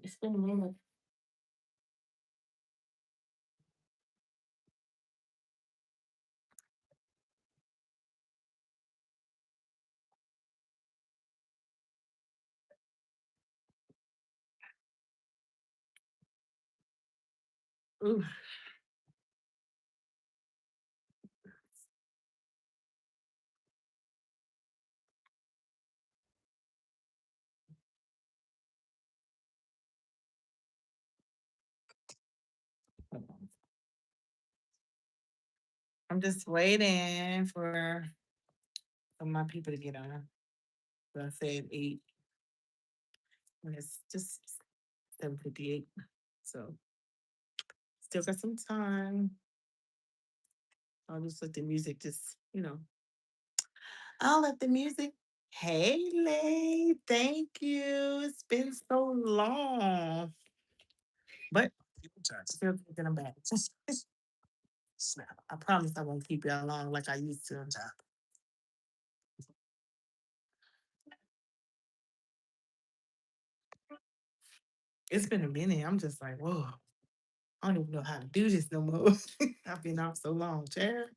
It's been a minute. Ooh, I'm just waiting for my people to get on. So I said 8, and it's just 7:58. So still got some time. I'll just let the music I'll let the music. Hey, Lay, thank you. It's been so long, but still thinking about it. Snap. I promise I won't keep y'all long like I used to. It's been a minute. I'm just like, whoa, I don't even know how to do this no more. I've been off so long, Chair.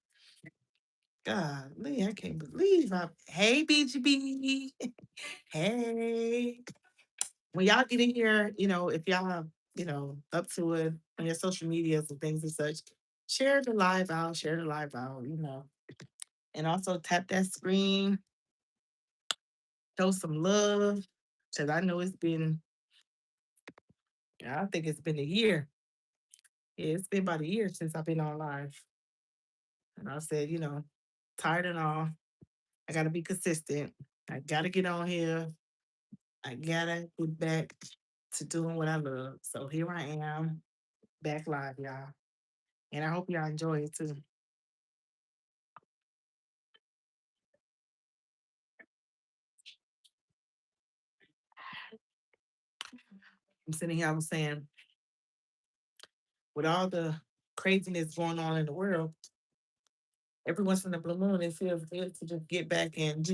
Golly, I can't believe hey, BGB. Hey. When y'all get in here, if y'all are, up to it on your social medias and things and such, share the live out, and also tap that screen, show some love. Cause I know I think it's been a year. Yeah, it's been about a year since I've been on live. And I said, tired and all. I gotta be consistent. I gotta get on here. I gotta get back to doing what I love. So here I am, back live, y'all. And I hope y'all enjoy it too. I'm sitting here, I was saying, with all the craziness going on in the world, every once in a blue moon, it feels good to just get back and,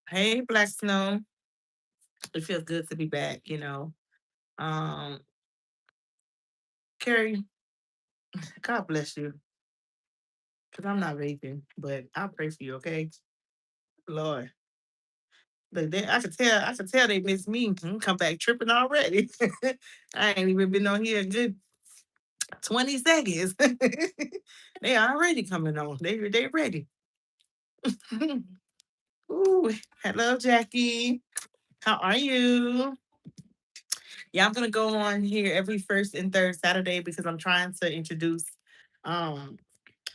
hey, Black Snow, it feels good to be back. Um, Carrie, God bless you, because I'm not raping, but I'll pray for you, okay? Lord. Look, I could tell they miss me. Come back tripping already. I ain't even been on here a good 20 seconds. They already coming on. They ready. Ooh, hello, Jackie. How are you? Yeah, I'm gonna go on here every first and third Saturday because I'm trying to introduce um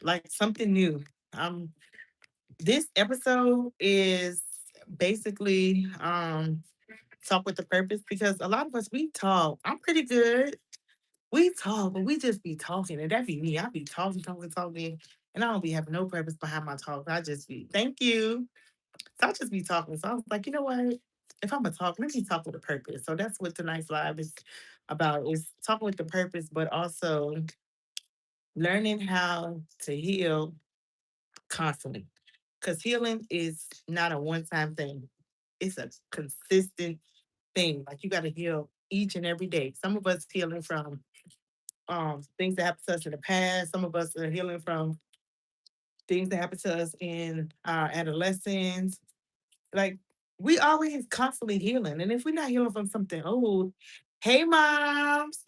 like something new. Um this episode is basically talk with the purpose because a lot of us we talk. I'm pretty good. We talk, but we just be talking, and that be me. I be talking, talking, talking, and I don't be having no purpose behind my talk. I just be thank you. So I just be talking. So I was like, you know what? If I'm gonna talk, let me talk with a purpose. So that's what tonight's live is about: is talking with the purpose, but also learning how to heal constantly. Because healing is not a one-time thing; it's a consistent thing. Like you got to heal each and every day. Some of us healing from things that happened to us in the past. Some of us are healing from things that happened to us in our adolescence. Like we always constantly healing. And if we're not healing from something old, hey moms.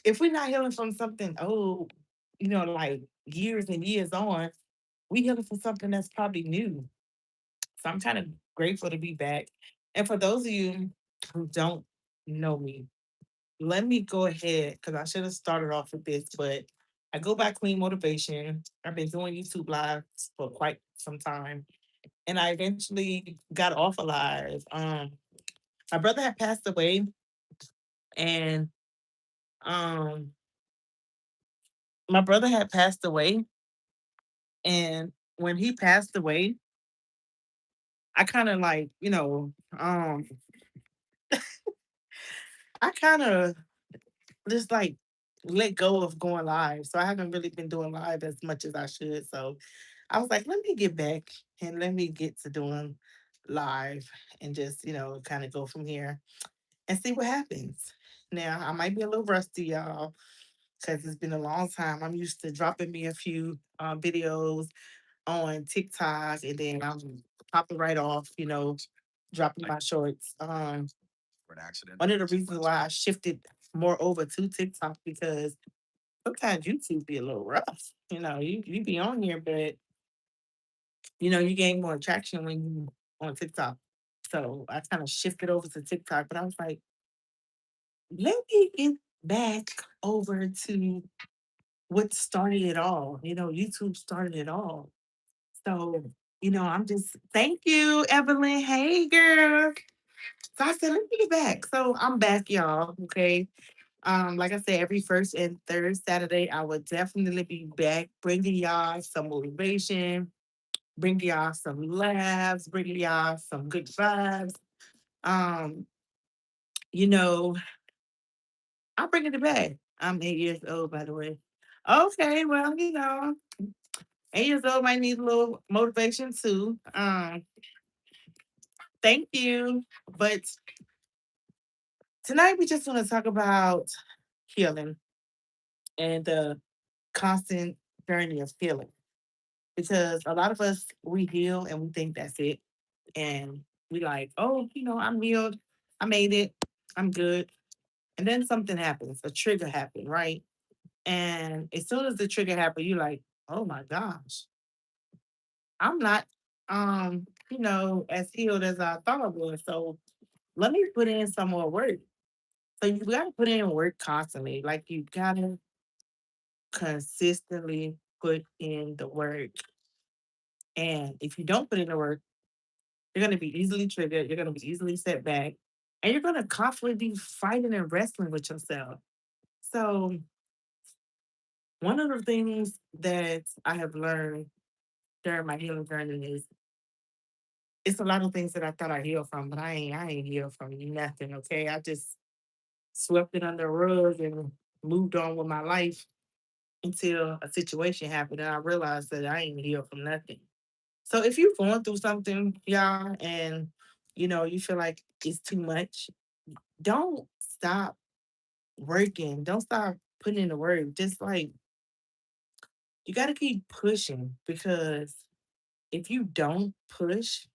If we're not healing from something old, like years and years on, we healing from something that's probably new. So I'm kind of grateful to be back. And for those of you who don't know me, let me go ahead because I should have started off with this, but I go by Queen Motivation. I've been doing YouTube lives for quite some time, and I eventually got off of live. My brother had passed away, and um, my brother had passed away, and when he passed away, I kind of like, I kind of just like let go of going live. So I haven't really been doing live as much as I should. So I was like, let me get back and let me get to doing live and just, kind of go from here and see what happens. Now, I might be a little rusty, y'all, because it's been a long time. I'm used to dropping me a few videos on TikTok and then I'm popping right off, dropping my shorts. One of the reasons why I shifted more over to TikTok because sometimes YouTube be a little rough. You be on here, but you gain more traction when you on TikTok. So I kind of shifted over to TikTok, but I was like, let me get back over to what started it all. YouTube started it all. So, I'm just thank you, Evelyn. Hey girl. So I said, let me get back. So I'm back, y'all. Okay. Like I said, every first and third Saturday, I would definitely be back bringing y'all some motivation, bringing y'all some laughs, bringing y'all some good vibes. Um, you know, I'm bringing it back. I'm 8 years old, by the way. Okay, well, 8 years old might need a little motivation too. Thank you. But tonight we just want to talk about healing and the constant journey of healing. Because a lot of us we heal and we think that's it. And we like, oh, I'm healed. I made it. I'm good. And then something happens, a trigger happened, right? And as soon as the trigger happened, you're like, oh my gosh, I'm not as healed as I thought I was. So let me put in some more work. So you gotta put in work constantly. Like you gotta consistently put in the work. And if you don't put in the work, you're gonna be easily triggered, you're gonna be easily set back, and you're gonna constantly be fighting and wrestling with yourself. So one of the things that I have learned during my healing journey is it's a lot of things that I thought I healed from, but I ain't healed from nothing. Okay. I just swept it under the rug and moved on with my life until a situation happened and I realized that I ain't healed from nothing. So if you're going through something, y'all, and you feel like it's too much, don't stop working. Don't stop putting in the work. Just like you gotta keep pushing because if you don't push,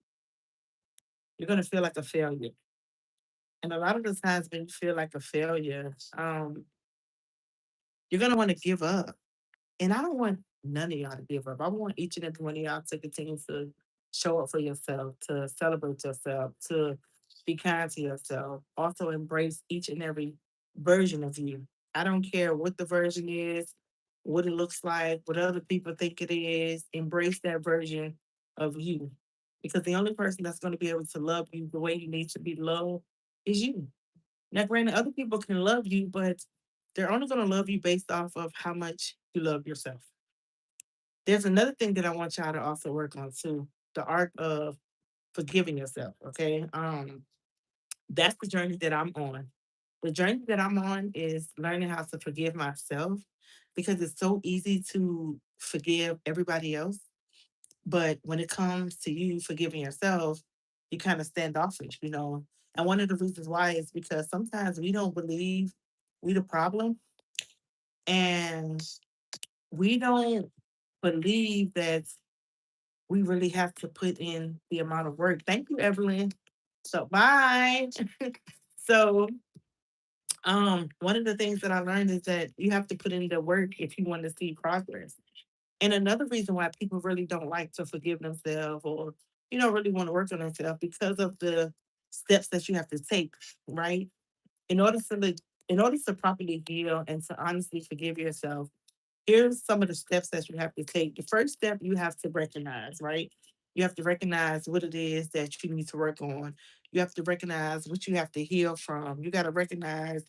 you're gonna feel like a failure. And a lot of the times when you feel like a failure, you're gonna want to give up. And I don't want none of y'all to give up. I want each and every one of y'all to continue to show up for yourself, to celebrate yourself, to be kind to yourself. Also embrace each and every version of you. I don't care what the version is, what it looks like, what other people think it is. Embrace that version of you. Because the only person that's going to be able to love you the way you need to be loved is you. Now, granted, other people can love you, but they're only going to love you based off of how much you love yourself. There's another thing that I want y'all to also work on too, the art of forgiving yourself. Okay. That's the journey that I'm on. The journey that I'm on is learning how to forgive myself because it's so easy to forgive everybody else. But when it comes to you forgiving yourself, you kind of standoffish. And one of the reasons why is because sometimes we don't believe we the problem and we don't believe that we really have to put in the amount of work. Thank you, Evelyn. So bye. So one of the things that I learned is that you have to put in the work if you want to see progress. And another reason why people really don't like to forgive themselves or, really want to work on themselves because of the steps that you have to take, right? In order to in order to properly heal and to honestly forgive yourself, here's some of the steps that you have to take. The first step you have to recognize, right? You have to recognize what it is that you need to work on. You have to recognize what you have to heal from. You got to recognize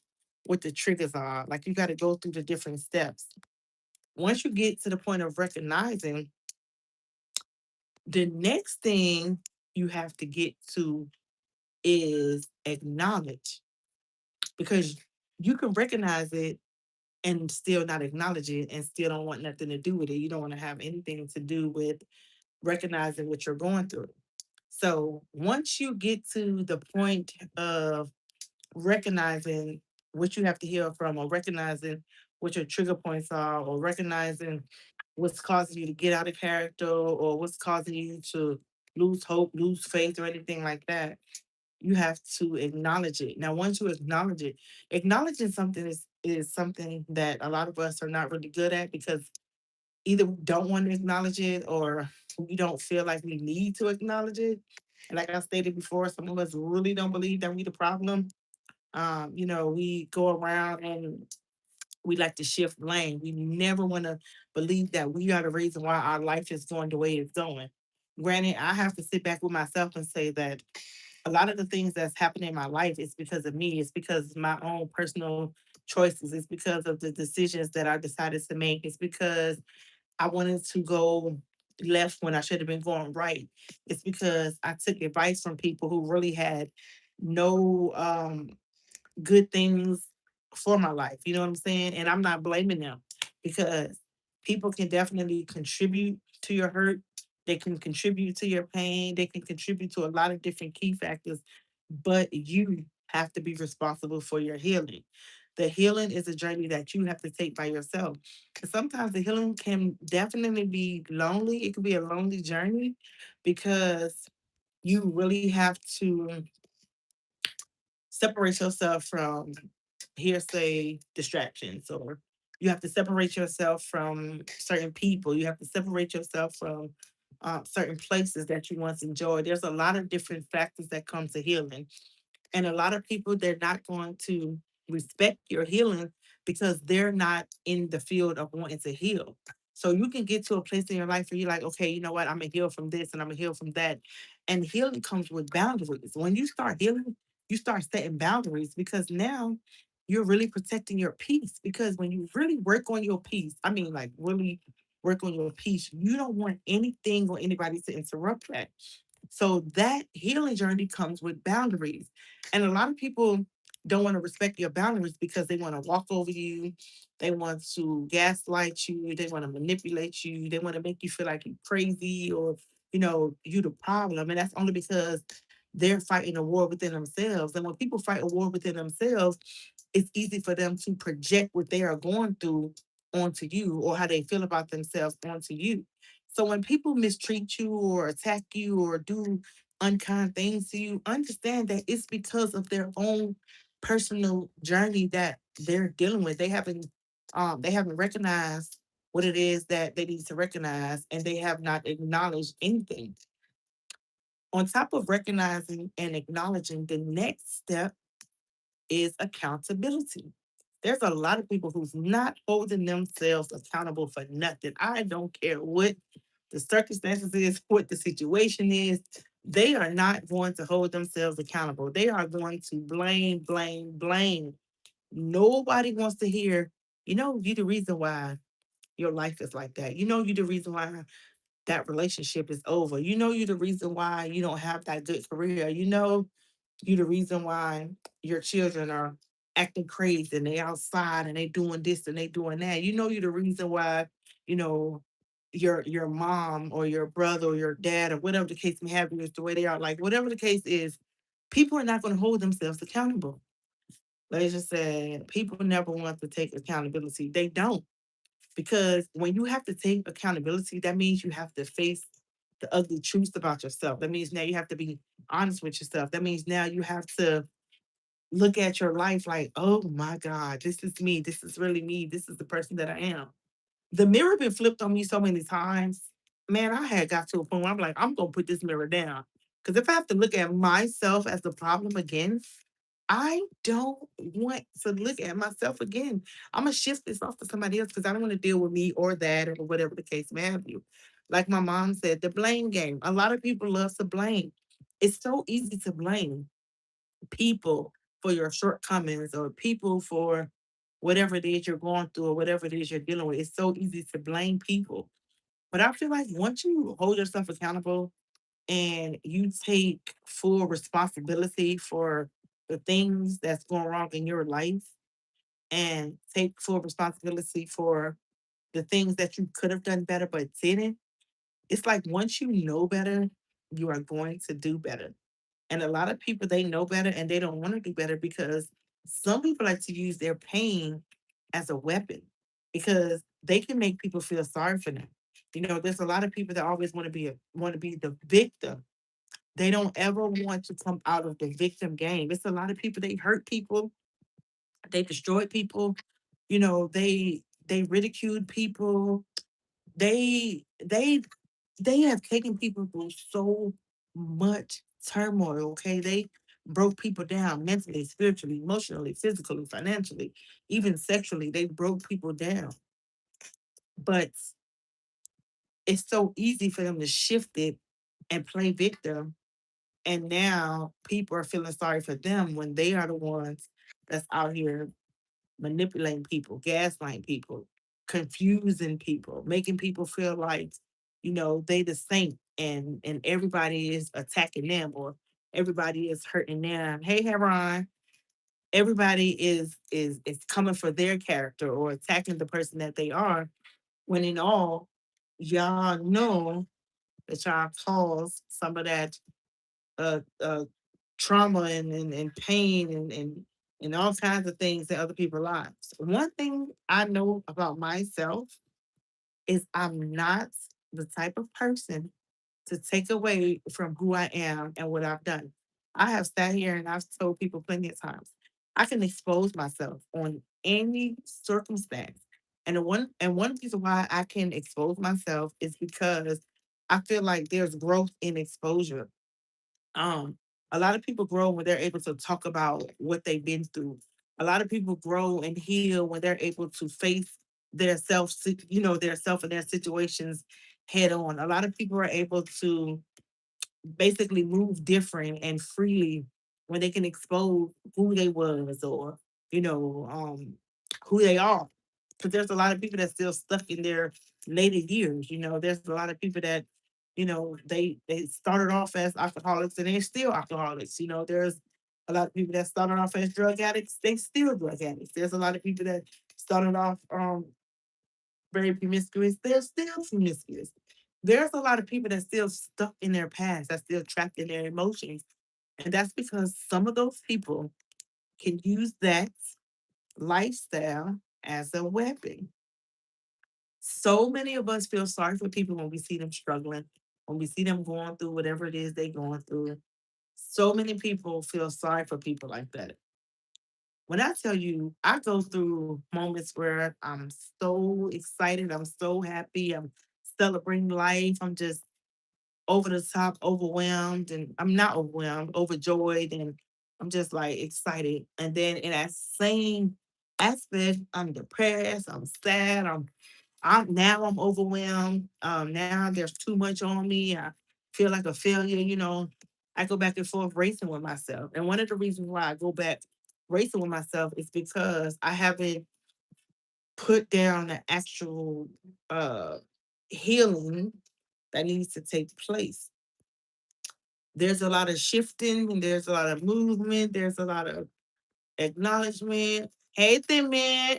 what the triggers are. Like you got to go through the different steps. Once you get to the point of recognizing, the next thing you have to get to is acknowledge because you can recognize it and still not acknowledge it and still don't want nothing to do with it. You don't want to have anything to do with recognizing what you're going through. So once you get to the point of recognizing what you have to heal from, or recognizing what your trigger points are, or recognizing what's causing you to get out of character, or what's causing you to lose hope, lose faith, or anything like that, you have to acknowledge it. Now, once you acknowledge it, acknowledging something is something that a lot of us are not really good at, because either we don't want to acknowledge it, or we don't feel like we need to acknowledge it. And like I stated before, some of us really don't believe that we the problem. We go around and we like to shift blame. We never want to believe that we are the reason why our life is going the way it's going. Granted, I have to sit back with myself and say that a lot of the things that's happening in my life is because of me. It's because of my own personal choices. It's because of the decisions that I decided to make. It's because I wanted to go left when I should have been going right. It's because I took advice from people who really had no good things for my life. You know what I'm saying? And I'm not blaming them, because people can definitely contribute to your hurt. They can contribute to your pain. They can contribute to a lot of different key factors, but you have to be responsible for your healing. The healing is a journey that you have to take by yourself. And sometimes the healing can definitely be lonely. It can be a lonely journey, because you really have to separate yourself from hearsay distractions, or you have to separate yourself from certain people. You have to separate yourself from certain places that you once enjoyed. There's a lot of different factors that come to healing. And a lot of people, they're not going to respect your healing because they're not in the field of wanting to heal. So you can get to a place in your life where you're like, okay, you know what? I'm gonna heal from this and I'm gonna heal from that. And healing comes with boundaries. When you start healing, you start setting boundaries, because now you're really protecting your peace. Because when you really work on your peace, I mean, like really work on your peace, you don't want anything or anybody to interrupt that. So that healing journey comes with boundaries. And a lot of people don't want to respect your boundaries because they want to walk over you. They want to gaslight you. They want to manipulate you. They want to make you feel like you're crazy, or, you the problem. And that's only because they're fighting a war within themselves. And when people fight a war within themselves, it's easy for them to project what they are going through onto you, or how they feel about themselves onto you. So when people mistreat you or attack you or do unkind things to you, understand that it's because of their own personal journey that they're dealing with. They haven't recognized what it is that they need to recognize, and they have not acknowledged anything. On top of recognizing and acknowledging, the next step is accountability. There's a lot of people who's not holding themselves accountable for nothing. I don't care what the circumstances is, what the situation is. They are not going to hold themselves accountable. They are going to blame, blame, blame. Nobody wants to hear, you the reason why your life is like that. You the reason why that relationship is over. You the reason why you don't have that good career. You the reason why your children are acting crazy and they outside and they doing this and they doing that. You the reason why, you know, your mom or your brother or your dad or whatever the case may have is the way they are. Like whatever the case is, people are not going to hold themselves accountable. Let's just say people never want to take accountability. They don't. Because when you have to take accountability, that means you have to face the ugly truths about yourself. That means now you have to be honest with yourself. That means now you have to look at your life like, oh my God, this is me. This is really me. This is the person that I am. The mirror been flipped on me so many times. Man, I had got to a point where I'm like, I'm gonna put this mirror down. Because if I have to look at myself as the problem again, I don't want to look at myself again. I'm gonna shift this off to somebody else because I don't want to deal with me or that or whatever the case may have you. Like my mom said, the blame game. A lot of people love to blame. It's so easy to blame people for your shortcomings, or people for whatever it is you're going through or whatever it is you're dealing with. It's so easy to blame people. But I feel like once you hold yourself accountable and you take full responsibility for the things that's going wrong in your life, and take full responsibility for the things that you could have done better but didn't, it's like once you know better, You are going to do better. And a lot of people, they know better and they don't want to do better because some people like to use their pain as a weapon because they can make people feel sorry for them. You know, there's a lot of people that always want to be the victim. They don't ever want to come out of the victim game. It's a lot of people, they hurt people, they destroyed people, you know, they ridiculed people. They have taken people through so much turmoil, okay? They broke people down mentally, spiritually, emotionally, physically, financially, even sexually. They broke people down. But it's so easy for them to shift it and play victim. And now people are feeling sorry for them when they are the ones that's out here manipulating people, gaslighting people, confusing people, making people feel like, you know, they the saint and everybody is attacking them or everybody is hurting them. Hey, Heron, everybody is coming for their character or attacking the person that they are. When in all, y'all know that y'all caused some of that trauma and pain and all kinds of things in other people's lives. One thing I know about myself is I'm not the type of person to take away from who I am and what I've done. I have sat here and I've told people plenty of times I can expose myself on any circumstance. And one reason why I can expose myself is because I feel like there's growth in exposure. um, a lot of people grow when they're able to talk about what they've been through. A lot of people grow and heal when they're able to face their self, their self and their situations head on. A lot of people are able to basically move different and freely when they can expose who they was or you know who they are, because there's a lot of people that's still stuck in their later years. There's a lot of people that they started off as alcoholics and they're still alcoholics. There's a lot of people that started off as drug addicts, they still drug addicts. There's a lot of people that started off very promiscuous, they're still promiscuous. There's a lot of people that's still stuck in their past, that's still trapped in their emotions. And that's because some of those people can use that lifestyle as a weapon. So many of us feel sorry for people when we see them struggling, when we see them going through whatever it is they're going through. So many people feel sorry for people like that. When I tell you, I go through moments where I'm so excited, I'm so happy, I'm celebrating life, I'm just over the top, overwhelmed, and I'm not overwhelmed, overjoyed, and I'm just like excited. And then in that same aspect, I'm depressed, I'm sad, I'm overwhelmed. Now there's too much on me. I feel like a failure. I go back and forth racing with myself. And one of the reasons why I go back racing with myself is because I haven't put down the actual uh healing that needs to take place. There's a lot of shifting and there's a lot of movement. There's a lot of acknowledgement. Hey, thin man.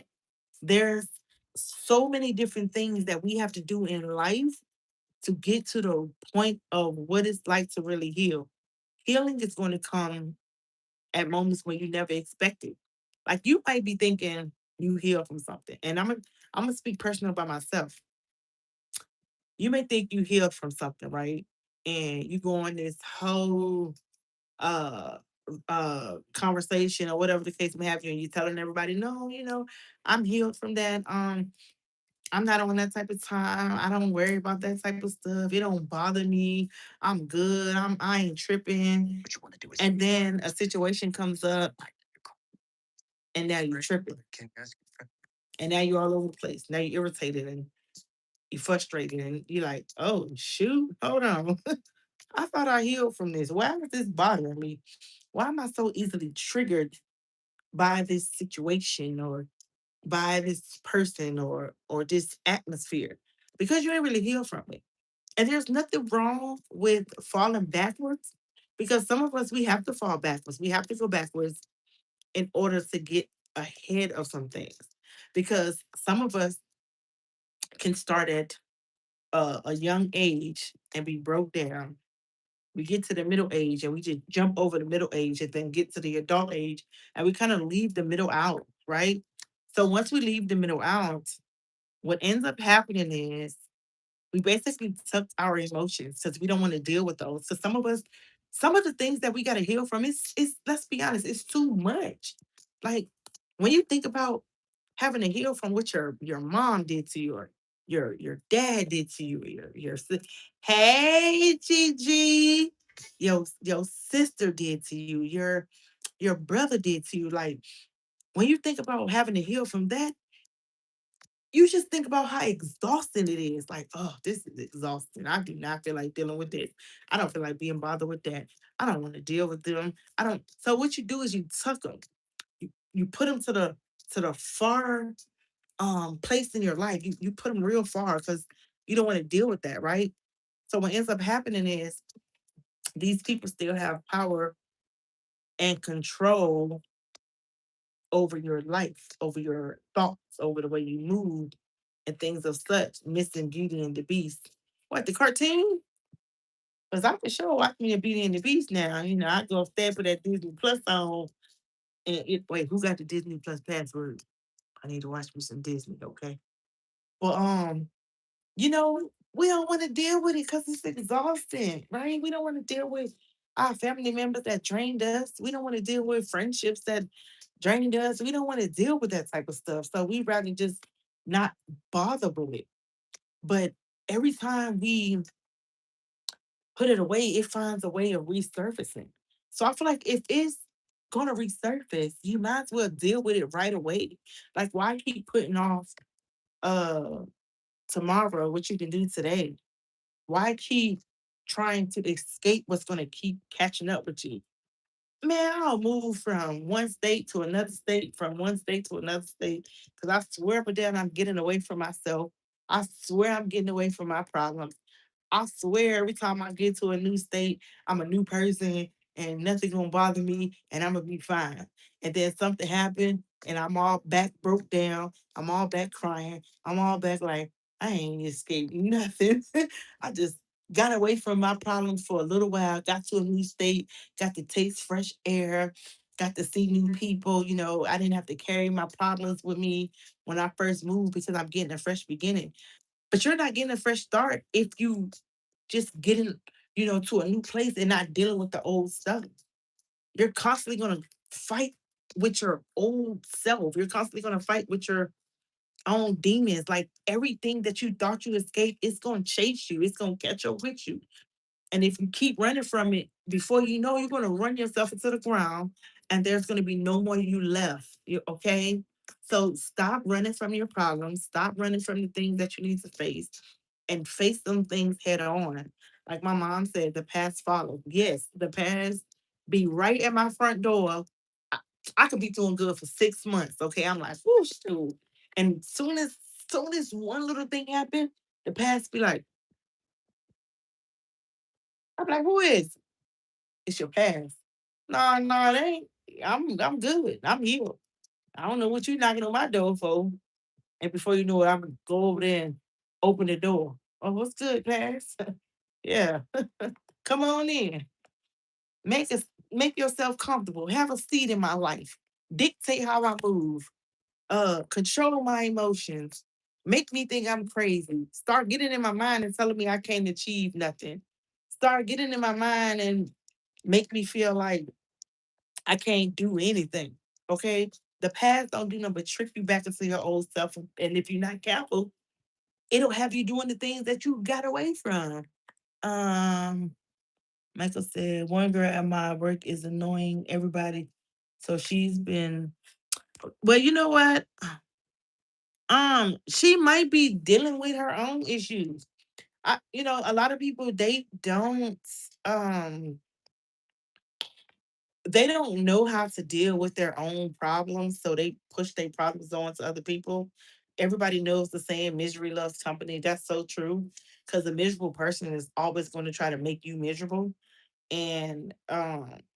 There's so many different things that we have to do in life to get to the point of what it's like to really heal. Healing is going to come at moments when you never expect it. Like you might be thinking you heal from something. And I'm gonna speak personal by myself. You may think you healed from something, right? And you go on this whole uh conversation or whatever the case may have you, and you're telling everybody, no, I'm healed from that. I'm not on that type of time. I don't worry about that type of stuff. It don't bother me. I'm good. I ain't tripping. And then a situation comes up and now you're tripping. And now you're all over the place. Now you're irritated and you're frustrated and you're like, oh shoot, hold on. I thought I healed from this. Why is this bothering me? Why am I so easily triggered by this situation or by this person or this atmosphere? Because you ain't really healed from it. And there's nothing wrong with falling backwards because some of us, we have to fall backwards. We have to go backwards in order to get ahead of some things. Because some of us can start at a young age and be broke down We get to the middle age and we just jump over the middle age and then get to the adult age and we kind of leave the middle out, right? So once we leave the middle out, what ends up happening is we basically took our emotions because we don't want to deal with those. So some of us, some of the things that we got to heal from is let's be honest, it's too much. Like when you think about having to heal from what your mom did to you, or your dad did to you, hey Gigi, your sister did to you, your brother did to you. Like when you think about having to heal from that, you just think about how exhausting it is. Like, oh, this is exhausting. I do not feel like dealing with this. I don't feel like being bothered with that. I don't want to deal with them. I don't. So what you do is you tuck them. You put them to the far place in your life. You put them real far because you don't want to deal with that, right? So what ends up happening is these people still have power and control over your life, over your thoughts, over the way you move, and things of such. Missing Beauty and the Beast. What, the cartoon? Because I for sure watch me a Beauty and the Beast now. You know, I go upstairs with that Disney Plus on. Wait, who got the Disney Plus password? I need to watch me some Disney, okay? Well, you know, we don't want to deal with it because it's exhausting, right? We don't want to deal with our family members that drained us. We don't want to deal with friendships that drained us. We don't want to deal with that type of stuff. So we rather just not bother with it. But every time we put it away, it finds a way of resurfacing. So I feel like if it's gonna resurface, you might as well deal with it right away. Like why keep putting off uh tomorrow what you can do today? Why keep trying to escape what's gonna keep catching up with you? Man, I'll move from one state to another state, from one state to another state. Cause I swear up and down I'm getting away from myself. I swear I'm getting away from my problems. I swear every time I get to a new state, I'm a new person and nothing gonna bother me and I'm gonna be fine. And then something happened and I'm all back broke down. I'm all back crying. I'm all back like I ain't escaped nothing. I just got away from my problems for a little while, got to a new state, got to taste fresh air, got to see new people. You know, I didn't have to carry my problems with me when I first moved because I'm getting a fresh beginning. But you're not getting a fresh start if you just getting, to a new place and not dealing with the old stuff. You're constantly gonna fight with your old self. You're constantly gonna fight with your own demons. Like everything that you thought you escaped, it's gonna chase you. It's gonna catch up with you. And if you keep running from it, before you know, you're going to run yourself into the ground and there's going to be no more you left. Okay? So stop running from your problems. Stop running from the things that you need to face and face them things head on. Like my mom said, the past follows. Yes, the past be right at my front door. I, I could be doing good for 6 months. Okay. I'm like, whoo, shoot. And soon as one little thing happened, the past be like, I'm like, who is? It's your past. No, no, it ain't. I'm good. I'm healed. I don't know what you knocking on my door for. And before you know it, I'm gonna go over there and open the door. Oh, what's good, past? Yeah. Come on in. Make yourself comfortable. Have a seat in my life. Dictate how I move. Control my emotions. Make me think I'm crazy. Start getting in my mind and telling me I can't achieve nothing. Start getting in my mind and make me feel like I can't do anything. Okay. The past don't do nothing but trick you back into your old self. And if you're not careful, it'll have you doing the things that you got away from. Um, Michael said, one girl at my work is annoying everybody. So she's been, well, you know what? She might be dealing with her own issues. A lot of people um they don't know how to deal with their own problems, so they push their problems on to other people. Everybody knows the saying misery loves company. That's so true. Because a miserable person is always going to try to make you miserable. And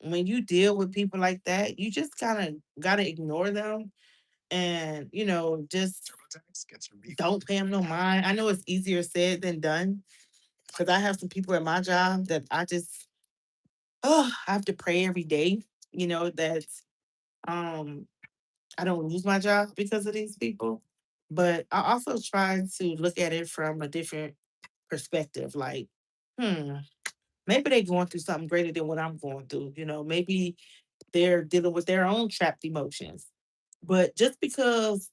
when you deal with people like that, you just kind of gotta ignore them and just don't pay them no mind. I know it's easier said than done because I have some people at my job that I just Oh, I have to pray every day, that um I don't lose my job because of these people. But I also try to look at it from a different perspective. Like, hmm, maybe they're going through something greater than what I'm going through. Maybe they're dealing with their own trapped emotions. But just because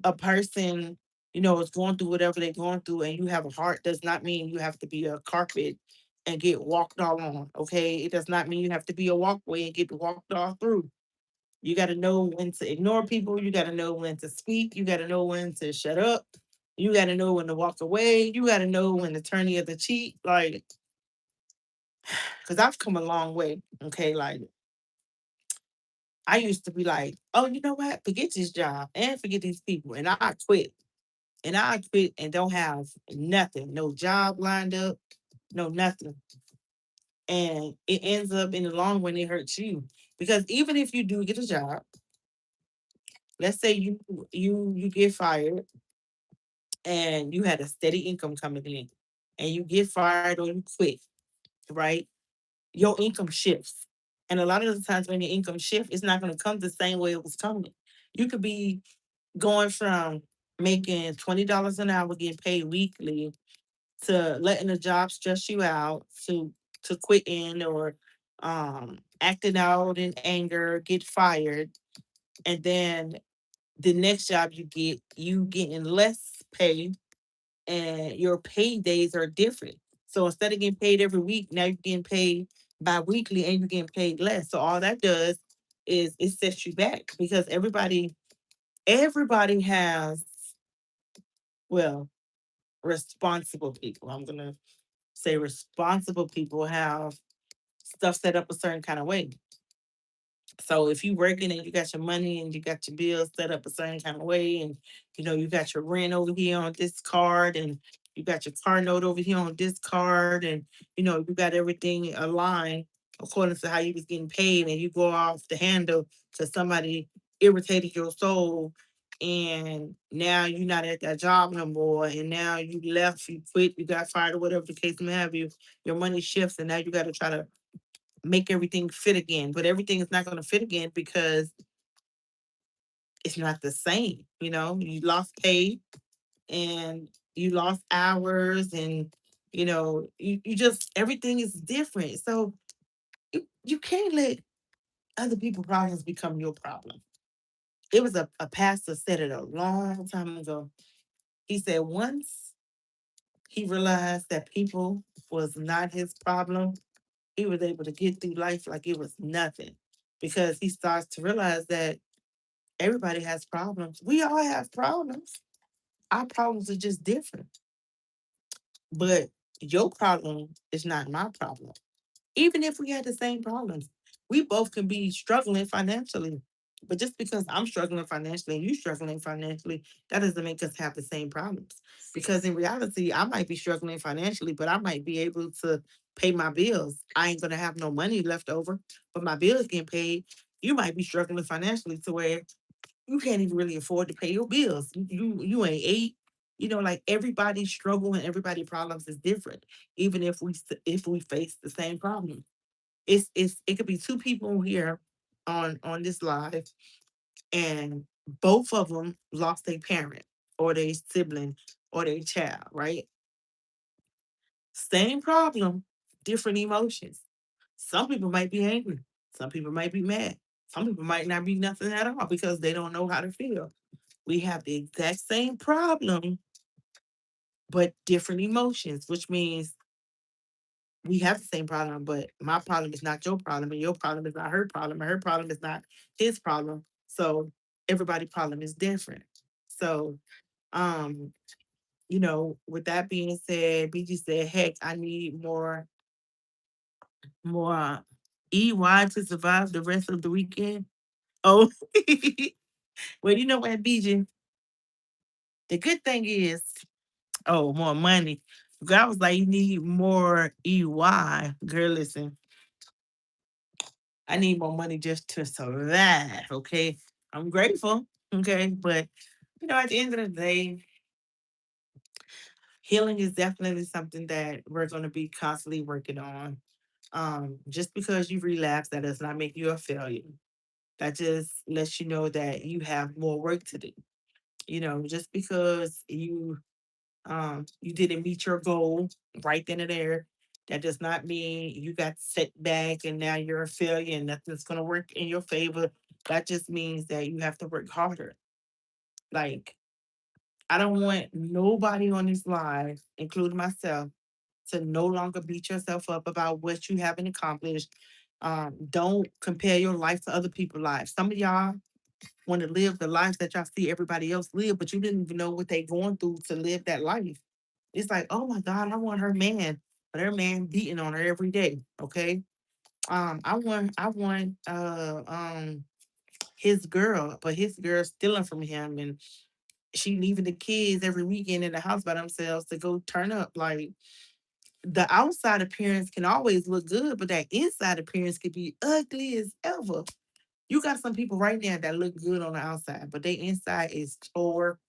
a person, is going through whatever they're going through and you have a heart does not mean you have to be a carpet and get walked all on. Okay. It does not mean you have to be a walkway and get walked all through. You got to know when to ignore people. You got to know when to speak. You got to know when to shut up. You got to know when to walk away. You got to know when to turn the other cheek. Like, because I've come a long way. Okay. Like, I used to be like, oh, you know what? Forget this job and forget these people. And I quit. And I quit and don't have nothing. No job lined up. No nothing. And it ends up in the long run, it hurts you. Because even if you do get a job, let's say you get fired and you had a steady income coming in and you get fired or you quit, right? Your income shifts. And a lot of the times when your income shifts, it's not going to come the same way it was coming. You could be going from making $20 an hour, getting paid weekly, to letting the job stress you out, to quitting or acting out in anger, get fired, and then the next job you get, you getting less pay and your pay days are different. So instead of getting paid every week, now you're getting paid bi-weekly and you're getting paid less. So all that does is it sets you back because everybody has, well, responsible people. I'm gonna say responsible people have stuff set up a certain kind of way. So if you working and you got your money and you got your bills set up a certain kind of way, and you got your rent over here on this card, and you got your car note over here on this card, and you got everything aligned according to how you was getting paid, and you go off the handle because somebody irritated your soul, and now you're not at that job no more, and now you left, you quit, you got fired, or whatever the case may have you. Your money shifts, and now you got to try to make everything fit again. But everything is not going to fit again because it's not the same. You lost pay and you lost hours, and you just everything is different. So you can't let other people's problems become your problem. It was a pastor said it a long time ago. He said once he realized that people was not his problem, he was able to get through life like it was nothing because he starts to realize that everybody has problems. We all have problems. Our problems are just different. But your problem is not my problem. Even if we had the same problems, we both can be struggling financially. But just because I'm struggling financially and you struggling financially, that doesn't make us have the same problems. Because in reality, I might be struggling financially, but I might be able to pay my bills. I ain't gonna have no money left over, but my bills getting paid. You might be struggling financially to where you can't even really afford to pay your bills. You ain't ate. Like everybody's struggle and everybody's problems is different. Even if we face the same problem, it could be two people here on this live, and both of them lost their parent or their sibling or their child. Right, same problem, different emotions. Some people might be angry. Some people might be mad. Some people might not be nothing at all because they don't know how to feel. We have the exact same problem, but different emotions, which means we have the same problem, but my problem is not your problem, and your problem is not her problem, and her problem is not his problem. So everybody's problem is different. So, um, with that being said, BG said, heck, I need more EY to survive the rest of the weekend. Oh, well, you know what, BG? The good thing is, oh, more money. Girl, I was like, you need more EY. Girl, listen, I need more money just to survive. Okay. I'm grateful. Okay. But, at the end of the day, healing is definitely something that we're going to be constantly working on. Just because you relapse, that does not make you a failure. That just lets you know that you have more work to do. Just because you didn't meet your goal right then and there, that does not mean you got set back and now you're a failure and nothing's gonna work in your favor. That just means that you have to work harder. Like, I don't want nobody on this live, including myself, to no longer beat yourself up about what you haven't accomplished. Don't compare your life to other people's lives. Some of y'all want to live the lives that y'all see everybody else live, but you didn't even know what they going through to live that life. It's like, oh my God, I want her man, but her man beating on her every day. Okay. I want his girl, but his girl stealing from him, and she leaving the kids every weekend in the house by themselves to go turn up. Like, the outside appearance can always look good, but that inside appearance could be ugly as ever. You got some people right now that look good on the outside, but their inside is tore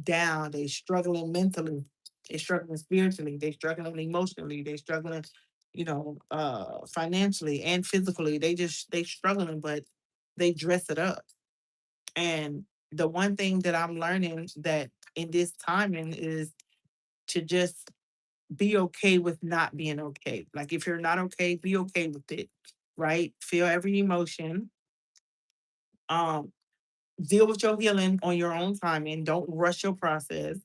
down. They struggling mentally. They struggling spiritually. They struggling emotionally. They struggling, financially and physically. They struggling, but they dress it up. And the one thing that I'm learning that in this timing is to just be okay with not being okay. Like, if you're not okay, be okay with it. Right? Feel every emotion. Um, Deal with your healing on your own time and don't rush your process.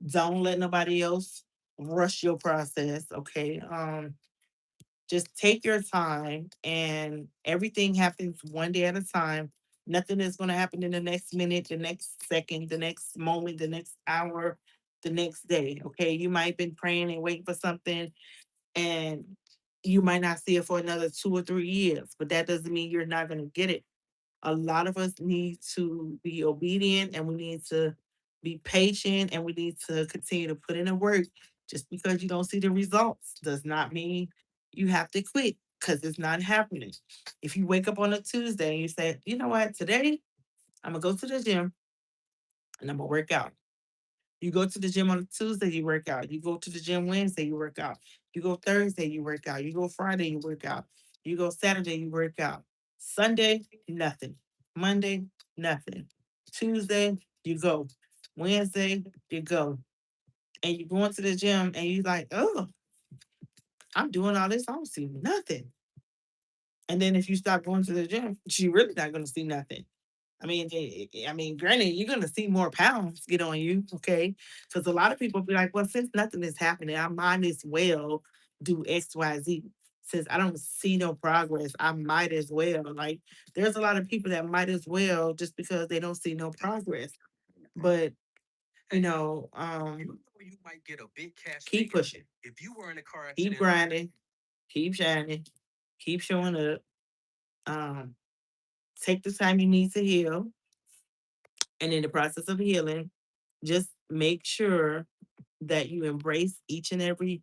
Don't let nobody else rush your process. Okay. Just take your time, and everything happens one day at a time. Nothing is going to happen in the next minute, the next second, the next moment, the next hour, the next day. Okay. You might have been praying and waiting for something, and you might not see it for another 2 or 3 years, but that doesn't mean you're not going to get it. A lot of us need to be obedient, and we need to be patient, and we need to continue to put in the work. Just because you don't see the results does not mean you have to quit, because it's not happening. If you wake up on a Tuesday and you say, you know what, today I'm going to go to the gym and I'm going to work out. You go to the gym on Tuesday, you work out. You go to the gym Wednesday, you work out. You go Thursday, you work out. You go Friday, you work out. You go Saturday, you work out. Sunday, nothing. Monday, nothing. Tuesday, you go. Wednesday, you go. And you go into the gym and you like, oh, I'm doing all this. I don't see nothing. And then if you stop going to the gym, you're really not going to see nothing. I mean, granted, you're gonna see more pounds get on you, okay? Because a lot of people be like, "Well, since nothing is happening, I might as well do X, Y, Z. Since I don't see no progress, I might as well." Like, there's a lot of people that might as well just because they don't see no progress. But you know, keep pushing, keep grinding, keep shining, keep showing up. Um, take the time you need to heal, and in the process of healing, just make sure that you embrace each and every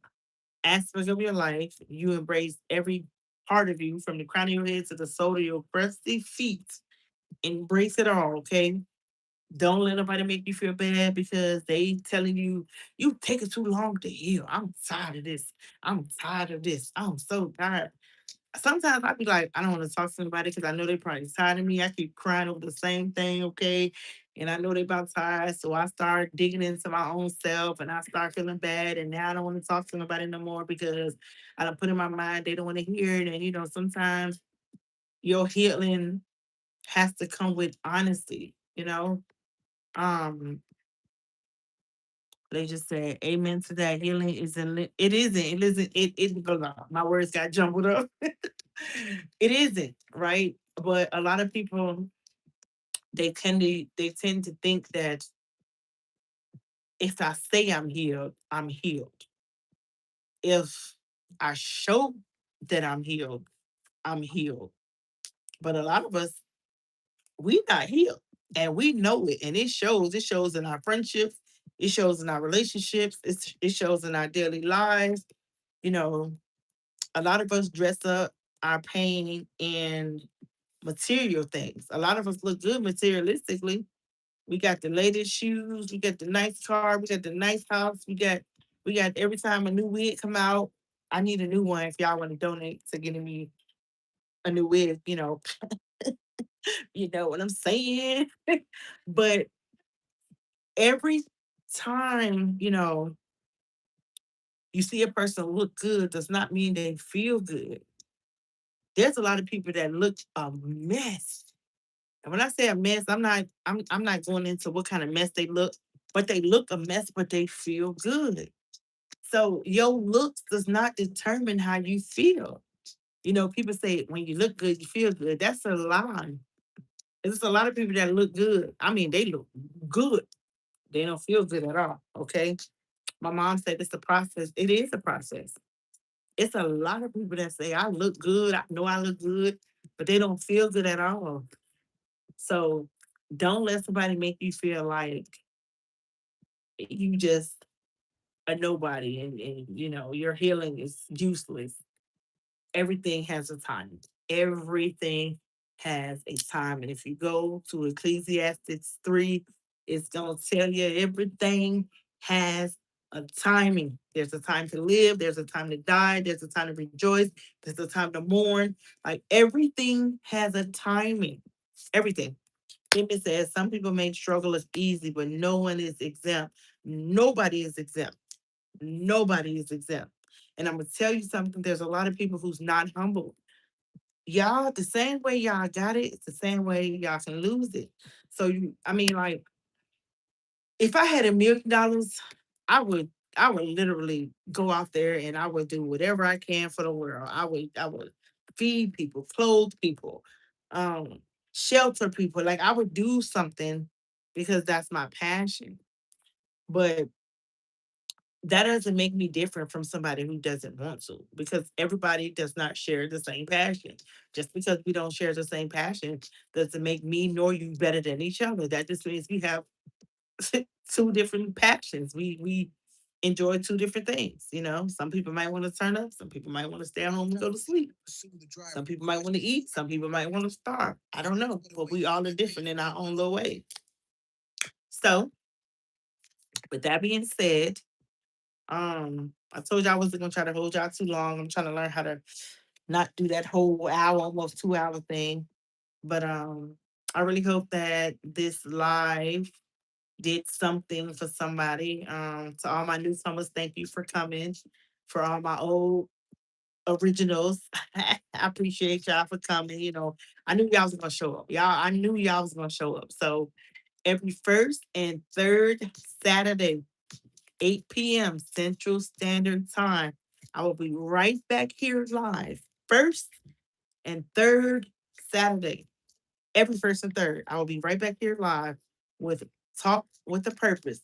aspect of your life. You embrace every part of you, from the crown of your head to the sole of your crusty feet. Embrace it all, okay? Don't let nobody make you feel bad because they telling you you taking too long to heal. I'm tired of this. I'm tired of this. I'm so tired. Sometimes I be like, I don't want to talk to somebody because I know they probably tired of me. I keep crying over the same thing, okay? And I know they about tired. So I start digging into my own self and I start feeling bad. And now I don't want to talk to nobody no more because I don't put in my mind they don't want to hear it. And sometimes your healing has to come with honesty. Um, they just said amen to that. Healing isn't it isn't. It isn't it blah, blah. My words got jumbled up. It isn't, right? But a lot of people, they tend to think that if I say I'm healed, I'm healed. If I show that I'm healed, I'm healed. But a lot of us, we not healed. And we know it. And it shows. It shows in our friendships. It shows in our relationships. It shows in our daily lives. You know, a lot of us dress up our pain in material things. A lot of us look good materialistically. We got the latest shoes, we got the nice car, we got the nice house, we got every time a new wig come out, I need a new one if y'all want to donate to getting me a new wig, you know what I'm saying? But every time, you see a person look good does not mean they feel good. There's a lot of people that look a mess. And when I say a mess, I'm not going into what kind of mess they look, but they look a mess, but they feel good. So your looks does not determine how you feel. People say when you look good, you feel good. That's a lie. There's a lot of people that look good. I mean, they look good. They don't feel good at all. Okay. My mom said it's a process. It is a process. It's a lot of people that say I look good. I know I look good, but they don't feel good at all. So don't let somebody make you feel like you just a nobody and your healing is useless. Everything has a time. Everything has a time. And if you go to Ecclesiastes 3, it's going to tell you everything has a timing. There's a time to live, there's a time to die, there's a time to rejoice, there's a time to mourn. Like everything has a timing. Everything. It says some people may struggle as easy, but no one is exempt. Nobody is exempt. Nobody is exempt. And I'm gonna tell you something. There's a lot of people who's not humble. Y'all, the same way y'all got it, it's the same way y'all can lose it. So I mean, like, if I had $1 million, I would, I would literally go out there and I would do whatever I can for the world. I would feed people, clothe people, um, shelter people. Like I would do something because that's my passion. But that doesn't make me different from somebody who doesn't want to because everybody does not share the same passion. Just because we don't share the same passion doesn't make me nor you better than each other. That just means we have two different passions. We enjoy two different things. Some people might want to turn up, some people might want to stay at home and go to sleep. Some people might want to eat, some people might want to starve. I don't know, but we all are different in our own little way. So, with that being said, I told y'all I wasn't gonna try to hold y'all too long. I'm trying to learn how to not do that whole hour, almost 2 hour thing. But I really hope that this live did something for somebody. To all my newcomers, thank you for coming. For all my old originals, I appreciate y'all for coming. I knew y'all was gonna show up. I knew y'all was gonna show up. So every first and third Saturday, 8 p.m. Central Standard Time. I will be right back here live. First and third Saturday. Every first and third. I will be right back here live with Talk with a Purpose.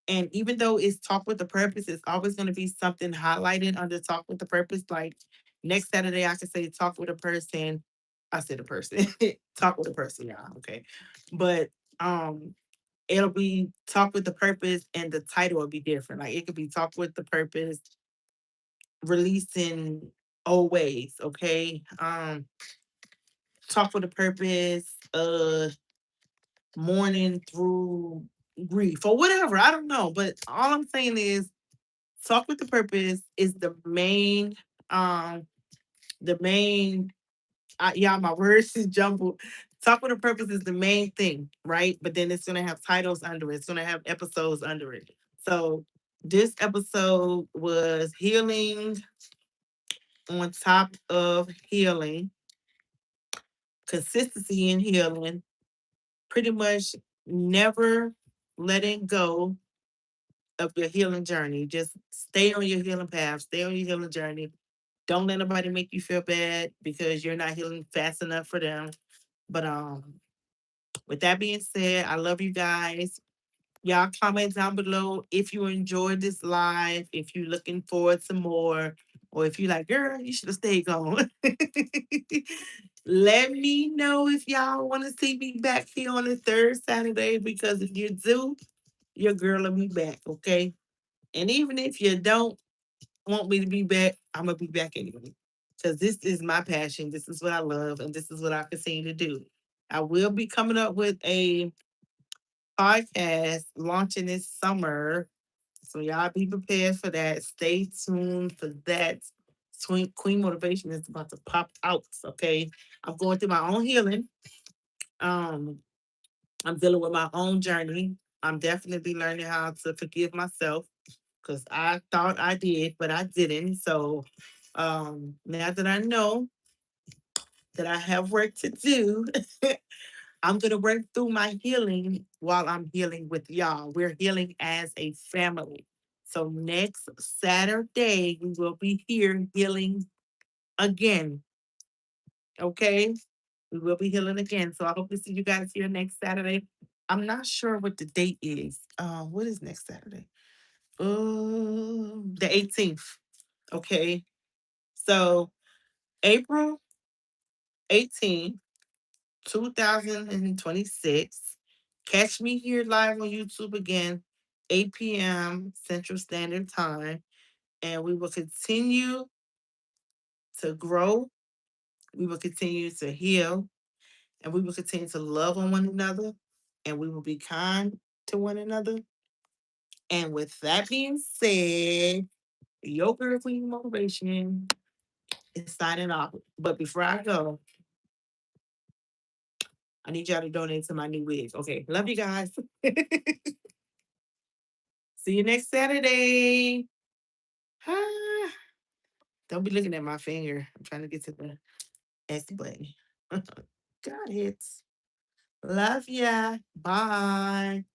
And even though it's Talk with a Purpose, it's always going to be something highlighted under Talk with a Purpose. Like next Saturday, I can say Talk with a Person. I said a person. Talk with a person, y'all. Okay. But it'll be Talk with the Purpose and the title will be different. Like it could be Talk with the Purpose, releasing old ways, okay? Talk with a Purpose, mourning through grief or whatever. I don't know. But all I'm saying is Talk with the Purpose is um the main yeah, my words is jumbled. Talk with a Purpose is the main thing, right? But then it's gonna have titles under it. It's gonna have episodes under it. So this episode was healing on top of healing, consistency in healing, pretty much never letting go of your healing journey. Just stay on your healing path, stay on your healing journey. Don't let nobody make you feel bad because you're not healing fast enough for them. But with that being said, I love you guys. Y'all comment down below if you enjoyed this live, if you're looking forward to more, or if you like, girl, you should have stayed gone. Let me know if y'all want to see me back here on the third Saturday because if you do, your girl will be back, okay? And even if you don't want me to be back, I'm gonna be back anyway. Because this is my passion. This is what I love, and this is what I continue to do. I will be coming up with a podcast launching this summer. So y'all be prepared for that. Stay tuned for that. Queen Motivation is about to pop out. Okay. I'm going through my own healing. Um, I'm dealing with my own journey. I'm definitely learning how to forgive myself because I thought I did, but I didn't. So now that I know that I have work to do, I'm going to work through my healing while I'm healing with y'all. We're healing as a family. So next Saturday, we will be here healing again. Okay. We will be healing again. So I hope to see you guys here next Saturday. I'm not sure what the date is. What is next Saturday? The 18th. Okay. So April 18th, 2026. Catch me here live on YouTube again, 8 p.m. Central Standard Time. And we will continue to grow. We will continue to heal. And we will continue to love on one another. And we will be kind to one another. And with that being said, your girl Queen Motivation is signing off. But before I go, I need y'all to donate to my new wig. Okay. Love you guys. See you next Saturday. Ah, don't be looking at my finger. I'm trying to get to the X button. Got it. Love ya. Bye.